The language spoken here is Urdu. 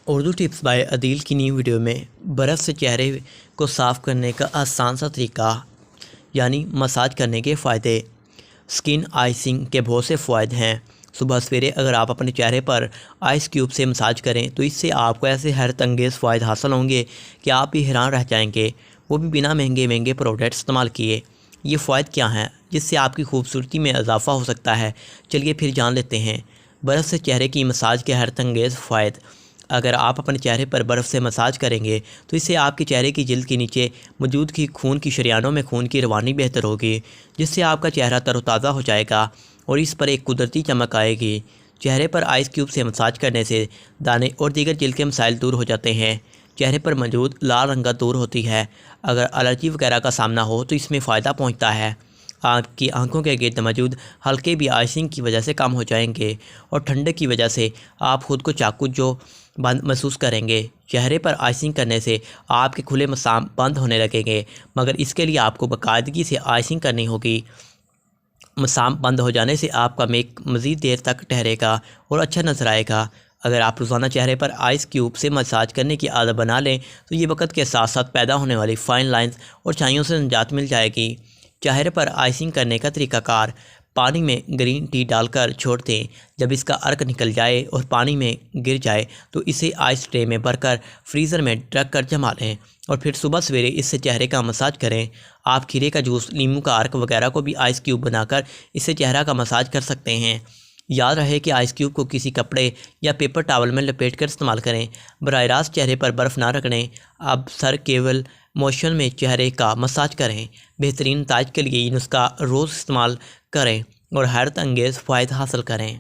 اردو ٹپس بائی عدیل کی نئی ویڈیو میں برف سے چہرے کو صاف کرنے کا آسان سا طریقہ یعنی مساج کرنے کے فائدے۔ سکن آئسنگ کے بہت سے فوائد ہیں۔ صبح سویرے اگر آپ اپنے چہرے پر آئس کیوب سے مساج کریں تو اس سے آپ کو ایسے حیرت انگیز فوائد حاصل ہوں گے کہ آپ بھی حیران رہ جائیں گے، وہ بھی بنا مہنگے پروڈکٹس استعمال کیے۔ یہ فوائد کیا ہیں جس سے آپ کی خوبصورتی میں اضافہ ہو سکتا ہے؟ چلیے پھر جان لیتے ہیں۔ برف سے چہرے کی مساج کے حیرت انگیز فوائد۔ اگر آپ اپنے چہرے پر برف سے مساج کریں گے تو اس سے آپ کے چہرے کی جلد کے نیچے موجود خون کی شریانوں میں خون کی روانی بہتر ہوگی، جس سے آپ کا چہرہ تر و تازہ ہو جائے گا اور اس پر ایک قدرتی چمک آئے گی۔ چہرے پر آئس کیوب سے مساج کرنے سے دانے اور دیگر جلد کے مسائل دور ہو جاتے ہیں۔ چہرے پر موجود لال رنگت دور ہوتی ہے۔ اگر الرجی وغیرہ کا سامنا ہو تو اس میں فائدہ پہنچتا ہے۔ آپ کی آنکھوں کے گرد موجود حلقے بھی آئسنگ کی وجہ سے کم ہو جائیں گے اور ٹھنڈک کی وجہ سے آپ خود کو چاقو جو بند محسوس کریں گے۔ چہرے پر آئسنگ کرنے سے آپ کے کھلے مسام بند ہونے لگیں گے، مگر اس کے لیے آپ کو باقاعدگی سے آئسنگ کرنی ہوگی۔ مسام بند ہو جانے سے آپ کا میک مزید دیر تک ٹھہرے گا اور اچھا نظر آئے گا۔ اگر آپ روزانہ چہرے پر آئس کیوب سے مساج کرنے کی عادت بنا لیں تو یہ وقت کے ساتھ ساتھ پیدا ہونے والی فائن لائنز اور چھائیوں سے نجات مل جائے گی۔ چہرے پر آئسنگ کرنے کا طریقہ کار۔ پانی میں گرین ٹی ڈال کر چھوڑ دیں۔ جب اس کا عرق نکل جائے اور پانی میں گر جائے تو اسے آئس ٹرے میں بھر کر فریزر میں رکھ کر جما لیں اور پھر صبح سویرے اس سے چہرے کا مساج کریں۔ آپ کھیرے کا جوس، لیموں کا عرق وغیرہ کو بھی آئس کیوب بنا کر اس سے چہرہ کا مساج کر سکتے ہیں۔ یاد رہے کہ آئس کیوب کو کسی کپڑے یا پیپر ٹاول میں لپیٹ کر استعمال کریں۔ براہ راست چہرے پر برف نہ رگڑیں۔ اب سر کیول موشن میں چہرے کا مساج کریں۔ بہترین نتائج کے لیے یہ نسخہ روز استعمال کریں اور حیرت انگیز فوائد حاصل کریں۔